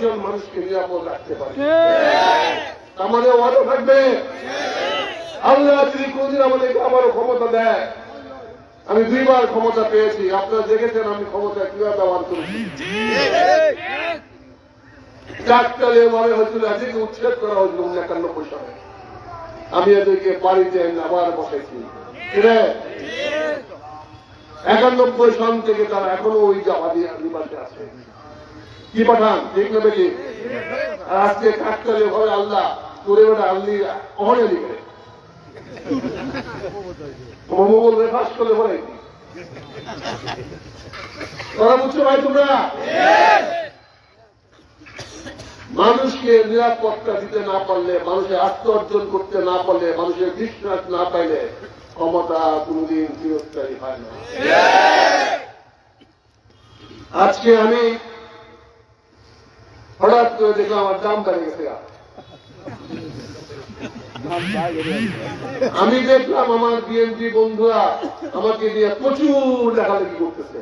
জন মানুষকে নিরাপদ রাখতে পারি। আমাদের ওয়াদা থাকবে, আল্লাহ যদি কোনদিন আমাদেরকে আবারও ক্ষমতা দেয়, আমি 2 বার ক্ষমতা পেয়েছি, আপনারা দেখেছেন আমি ক্ষমতা কিভাবে ব্যবহার করেছি। চাকতালে ভাবে হয়েছিল, এদিকে উচ্ছেদ করা হয়েছিল 91 সালে, আমি এদেরকে বাড়িতে আবার বসাইছি। 91 সাল থেকে তারা এখনো ওই জামাদি নিবাসে আছে। কি পাঠান, ঠিক নেবে কি? আর আজকে কাকতালে ভাবে আল্লাহ করে বেটা আল্লি অহনে লিখে মোবাইল রেফাস করে বলে তারা বুঝছো ভাই তোমরা? মানুষকে নিরাপত্তা দিতে না পারলে, মানুষের আত্ম অর্জন করতে না পারলে, মানুষের বিশ্বাস না পাইলে ক্ষমতা কোনদিন চিরস্থায়ী হয় না। আজকে আমি হঠাৎ করে দেখলাম আমার দাম বেড়ে গেছে। আমি দেখলাম আমার বিএনপি বন্ধুরা আমাকে নিয়ে প্রচুর লেখালেখি করতেছে।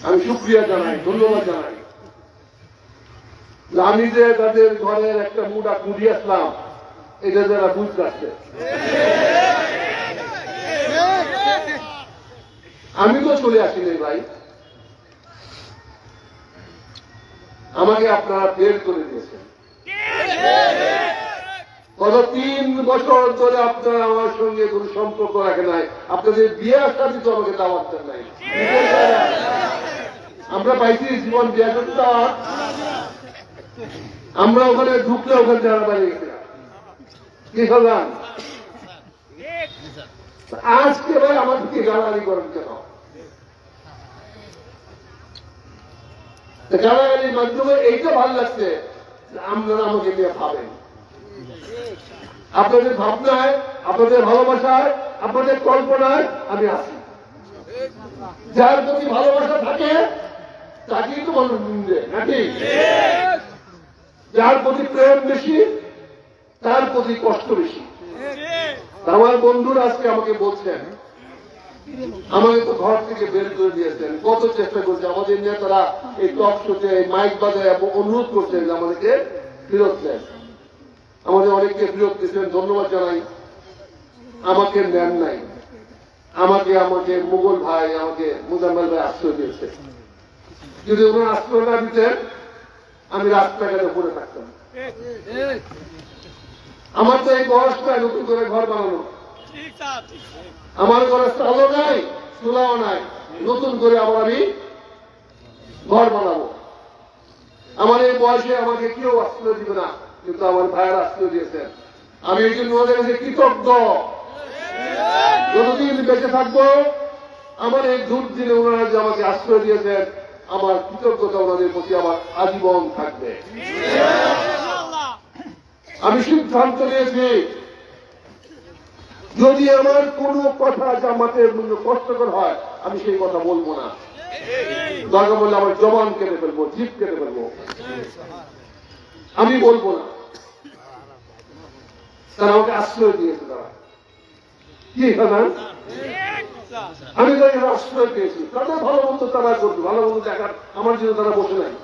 আমি শুকরিয়া জানাই, ধন্যবাদ জানাই। আমি যে তাদের ঘরের একটা মুড়া কুড়ি আসলাম, এটা যারা বুঝতে পারছে। আমি তো চলে আসিনি ভাই, আমাকে আপনারা বের করে দিয়েছেন। গত 3 বছর ধরে আপনারা আমার সঙ্গে কোন সম্পর্ক রাখে নাই, আপনাদের বিয়ে শাদী তো আমাকে দাওয়াত দেন নাই। আমরা পাইছি জীবন বিয়ে করতে, আমরা ওখানে ঢুকলে ওখানে যারা বাড়ি গেছে কি হলাম। আজকে ভাই আমাদেরকে গালাগালি করেন কেন? গালাগালির মাধ্যমে এইটা ভালো লাগছে, আপনারা আমাকে নিয়ে ভাবেন। আপনাদের ভাবনায়, আপনাদের ভালোবাসায়, আপনাদের কল্পনায় আমি আছি। যার প্রতি ভালোবাসা থাকে তাকেই তো মানুষ বুঝবে নাকি? যার প্রতি প্রেম বেশি তার প্রতি কষ্ট বেশি। আমার বন্ধুরা আজকে আমাকে বলছেন, আমাকে তো ঘর থেকে বের করে দিয়েছেন, কত চেষ্টা করছে আমাদের নিয়ে, তারা এই টক শোতে মাইক বাজায় অনুরোধ করছেন যে আমাদেরকে ফেরত দেন। আমাদের অনেককে ফেরত দিয়েছেন, ধন্যবাদ জানাই। আমাকে নেন নাই, আমাকে মুঘল ভাই, আমাকে মুজাম্মেল ভাই আশ্রয় দিয়েছে। যদি ওনার আশ্রয় না দিতেন আমি রাস্তাঘাটে পড়ে থাকতাম। আমার তো এই বয়সটায় নতুন করে ঘর বানানো, আমার ঘরে চালও নাই, চুলাও নাই, নতুন করে আবার আমি ঘর বানাবো। আমার এই বয়সে আমাকে কেউ আশ্রয় দিবে না, কিন্তু আমার ভাইয়ের আশ্রয় দিয়েছেন। আমি এই জন্য ওদের কাছে কৃতজ্ঞ। যতদিন বেঁচে থাকবো আমার এই দুর্দিনে ওনারা যে আমাকে আশ্রয় দিয়েছেন, আমার কৃতজ্ঞতা ওনাদের প্রতি আমার আজীবন থাকবে। আমি সিদ্ধান্ত নিয়েছি, যদি আমার কোনো কথা জামাতের জন্য কষ্টকর হয় আমি সেই কথা বলবো না। দরকার বললে আমার জবান কেটে ফেলবো, জিভ কেটে ফেলবো, আমি বলবো না। তারা আমাকে আশ্রয় দিয়েছে, তারা কি জানান, আমি তাদের আশ্রয় পেয়েছি। তাদের ভালো মন্দ তারা করবে, ভালো মন্দ দেখার আমার জন্য তারা বসে নাই।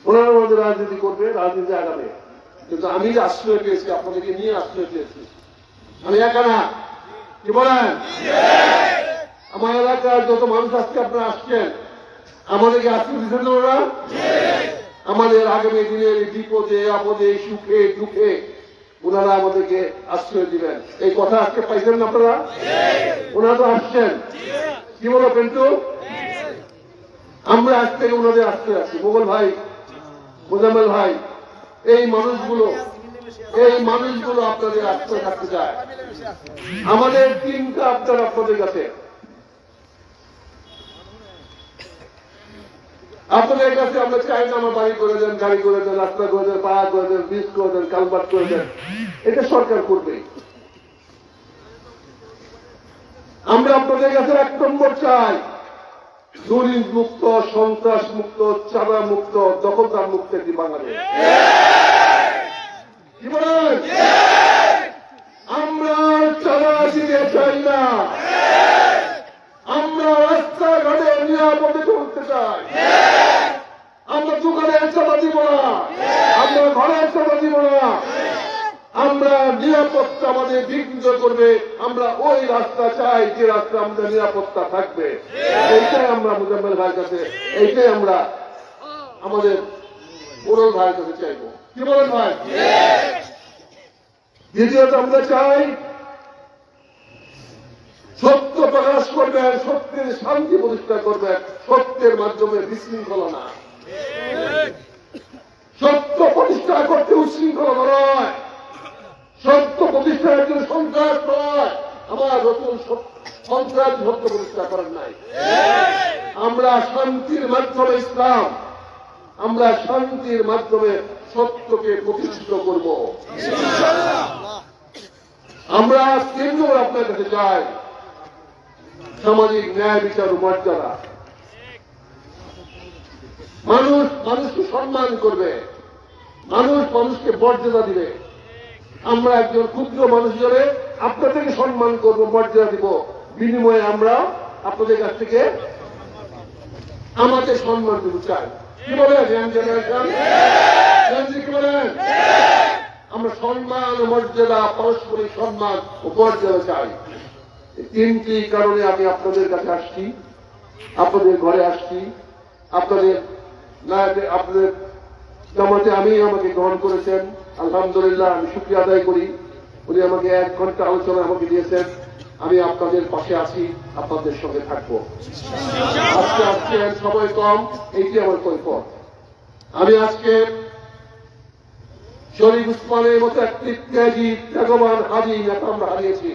ওনারা আমাদের রাজনীতি করবে, রাজনীতি আগাবে, কিন্তু আমি যে আশ্রয় পেয়েছি, আপনাদেরকে নিয়ে আশ্রয় পেয়েছি। আমি একা না, কি বলেন? আমার এলাকার যত মানুষ আজকে আপনারা আসছেন, আমাদেরকে আশ্রয় দিচ্ছেন ওরা। আমাদের আগামী দিনের বিপদে আপদে সুখে দুঃখে ওনারা আমাদেরকে আশ্রয় দিবেন, এই কথা আজকে পাইছেন না আপনারা? ওনারা তো আসছেন, কি বলো কিন্তু আমরা আজ থেকে ওনাদের আশ্রয় আছি। মোগল ভাই, মোজাম্মেল ভাই, এই মানুষগুলো আপনাদের আশ্রয় থাকতে চায়। আমাদের চিন্তা আপনাদের কাছে, আপনাদের কাছে আমরা চাই না আমার বাড়ি করে দেন, গাড়ি করে দেন, রাস্তা করে দেন, পাড়া করে দেন, ব্রিজ করে দেন, কালভার্ট করে দেন, এটা সরকার করবে। আমরা আপনাদের কাছে 1 নম্বর চাই, দুর্নীতি মুক্ত, সন্ত্রাস মুক্ত, চাঁদা মুক্ত, দখলদার মুক্ত একটি বাংলাদেশ। কি বলেন? আমরা চাঁদা দিতে চাই না, আমরা রাস্তাঘাটে নিরাপদে চলতে চাই, আমরা নিরাপত্তা আমাদের বিঘ্নিত করবে, আমরা ওই রাস্তা চাই যে রাস্তা আমাদের নিরাপত্তা থাকবে। এইটাই আমরা মুজাম্মেল ভাইয়ের কাছে, এইটাই আমরা আমাদের মোড়ল ভাইয়ের কাছে চাইবো। কি বলেন ভাই? দ্বিতীয়ত আমরা চাই সত্য প্রকাশ করবেন, সত্যের শান্তি প্রতিষ্ঠা করবেন, সত্যের মাধ্যমে বিশৃঙ্খলা না। সত্য প্রতিষ্ঠা করতে উচ্ছৃঙ্খলা নয়, সত্য প্রতিষ্ঠার জন্য সন্ত্রাস নয়। আমার নতুন সন্ত্রাস সত্য প্রতিষ্ঠা করেন নাই। আমরা শান্তির মাধ্যমে ইসলাম, আমরা শান্তির মাধ্যমে সত্যকে প্রতিষ্ঠিত করব। আমরা কেন্দ্র আপনার কাছে চাই সামাজিক ন্যায় বিচার ও মর্যাদা। মানুষ মানুষকে সম্মান করবে, মানুষ মানুষকে মর্যাদা দিবে। আমরা একজন ক্ষুদ্র মানুষ হিসেবে আপনাদেরকে সম্মান করব, মর্যাদা দিব, বিনিময়ে আমরা আপনাদের কাছ থেকে আমাদের সম্মান দিব চাই। কি বলেন কি বলেন? আমরা সম্মান ও মর্যাদা, পারস্পরিক সম্মান ও মর্যাদা চাই। তিনটি কারণে আমি আপনাদের কাছে আসছি, আপনাদের ঘরে আসছি। আপনাদের জামাতে আমাকে গ্রহণ করেছেন, আলহামদুলিল্লাহ আমি শুকরিয়া আদায় করি। উনি আমাকে 1 ঘন্টা আলোচনা আমাকে দিয়েছেন। আমি আপনাদের পাশে আছি, আপনাদের সঙ্গে থাকবো। আজকে আসছেন, সময় কম, এইটি আমার কৈফিয়ত। আমি আজকে শরীফ উসমানের মতো একটি ত্যাগী ত্যাগবান হাজি নেতা আমরা হারিয়েছি।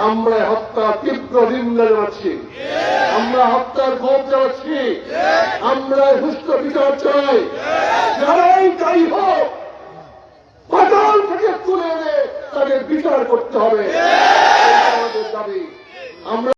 আমরা হত্যা তীব্র নিন্দা জানাচ্ছি, আমরা হত্যার ক্ষোভ জানাচ্ছি, আমরা সুষ্ঠু বিচার চাই। যারাই যাই হোক, পাতাল থেকে তুলে এনে তাদের বিচার করতে হবে, আমাদের দাবি। আমরা